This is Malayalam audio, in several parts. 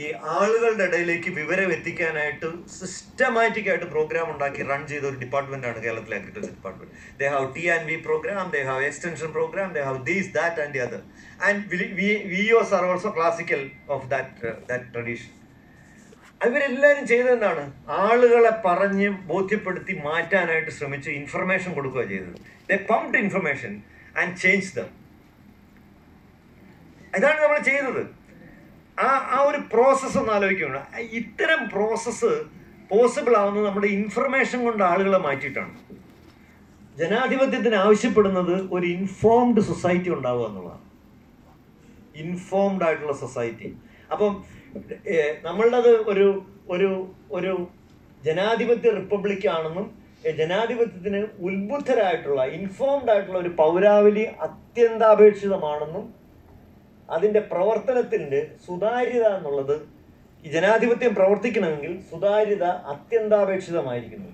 ഈ ആളുകളുടെ ഇടയിലേക്ക് വിവരം എത്തിക്കാനായിട്ട് സിസ്റ്റമാറ്റിക് ആയിട്ട് പ്രോഗ്രാം ഉണ്ടാക്കി റൺ ചെയ്ത ഒരു ഡിപ്പാർട്ട്മെന്റ് ആണ് കേരളത്തിലെ agriculture department. They have T&V program, they have extension program, they have this, that and the other. And VEOs are also classical of that tradition. അവരെല്ലാവരും ചെയ്തതെന്താണ്? ആളുകളെ പറഞ്ഞ് ബോധ്യപ്പെടുത്തി മാറ്റാനായിട്ട് ശ്രമിച്ച് ഇൻഫർമേഷൻ കൊടുക്കുക ചെയ്തത്. They pumped information and change them. ഇതാണ് നമ്മൾ ചെയ്തത്. ആ ഒരു പ്രോസസ്സ് ഒന്ന് ആലോചിക്കുകയാണ്. ഇത്തരം പ്രോസസ്സ് പോസിബിൾ ആവുന്നത് നമ്മുടെ ഇൻഫർമേഷൻ കൊണ്ട് ആളുകളെ മാറ്റിയിട്ടാണ്. ജനാധിപത്യത്തിന് ആവശ്യപ്പെടുന്നത് ഒരു ഇൻഫോംഡ് സൊസൈറ്റി ഉണ്ടാവുക എന്നുള്ളതാണ്. ഇൻഫോംഡ് ആയിട്ടുള്ള സൊസൈറ്റി. അപ്പം നമ്മളുടേത് ഒരു ജനാധിപത്യ റിപ്പബ്ലിക് ആണെന്നും ജനാധിപത്യത്തിന് ഉത്ബുദ്ധരായിട്ടുള്ള ഇൻഫോംഡ് ആയിട്ടുള്ള ഒരു പൗരാവലി അത്യന്താപേക്ഷിതമാണെന്നും അതിൻ്റെ പ്രവർത്തനത്തിൻ്റെ സുതാര്യത എന്നുള്ളത്, ഈ ജനാധിപത്യം പ്രവർത്തിക്കണമെങ്കിൽ സുതാര്യത അത്യന്താപേക്ഷിതമായിരിക്കുന്നു.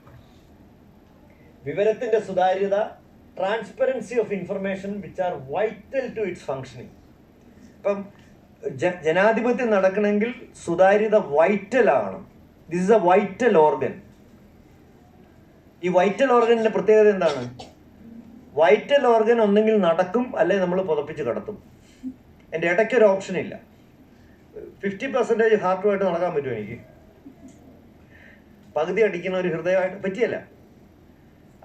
വിവരത്തിൻ്റെ സുതാര്യത, transparency of information which are vital to its functioning. ഇപ്പം ജനാധിപത്യം നടക്കണമെങ്കിൽ സുതാര്യത വൈറ്റൽ ആകണം. This is a vital organ. ഈ വൈറ്റൽ ഓർഗനിൻ്റെ പ്രത്യേകത എന്താണ്? വൈറ്റൽ ഓർഗൻ ഒന്നെങ്കിൽ നടക്കും, അല്ലെങ്കിൽ നമ്മൾ പുതപ്പിച്ച് കിടത്തും. എൻ്റെ ഇടയ്ക്കൊരു ഓപ്ഷൻ ഇല്ല. 50% ഹാർട്ടുമായിട്ട് നടക്കാൻ പറ്റുമോ എനിക്ക്? പകുതി അടിക്കുന്ന ഒരു ഹൃദയമായിട്ട് പറ്റിയല്ല.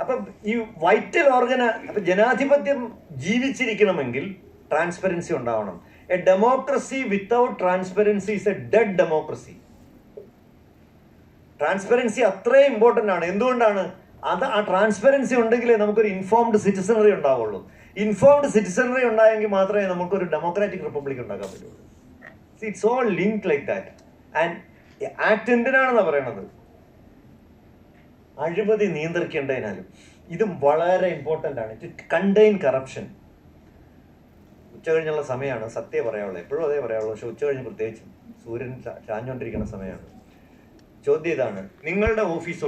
അപ്പം ഈ വൈറ്റൽ ഓർഗന്, അപ്പം ജനാധിപത്യം ജീവിച്ചിരിക്കണമെങ്കിൽ ട്രാൻസ്പെറൻസി ഉണ്ടാവണം. A democracy without transparency is A dead democracy. Transparency അത്രയും ഇമ്പോർട്ടൻ്റ് ആണ്. എന്തുകൊണ്ടാണ്? ആ ട്രാൻസ്പെറൻസി ഉണ്ടെങ്കിലേ നമുക്കൊരു ഇൻഫോംഡ് സിറ്റിസണറി ഉണ്ടാവുള്ളൂ. ഇൻഫോംഡ് സിറ്റിസണറി ഉണ്ടായെങ്കിൽ മാത്രമേ നമുക്കൊരു ഡെമോക്രാറ്റിക് റിപ്പബ്ലിക് ഉണ്ടാക്കാൻ പറ്റുള്ളൂ. It's all linked like that. And act എന്തിനാണെന്നാണ് പറയണത്? അഴിമതി നിയന്ത്രിക്കേണ്ടതിനാലും. ഇതും വളരെ ഇമ്പോർട്ടൻ്റ് ആണ്. To contain corruption. ഉച്ച കഴിഞ്ഞുള്ള സമയമാണ്, സത്യം പറയാനുള്ളത്. എപ്പോഴും അതേ പറയാനുള്ളൂ, പക്ഷെ ഉച്ച കഴിഞ്ഞ് പ്രത്യേകിച്ചും സൂര്യൻ ചാഞ്ഞുകൊണ്ടിരിക്കുന്ന സമയമാണ്. ചോദ്യം ഇതാണ്: നിങ്ങളുടെ ഓഫീസ്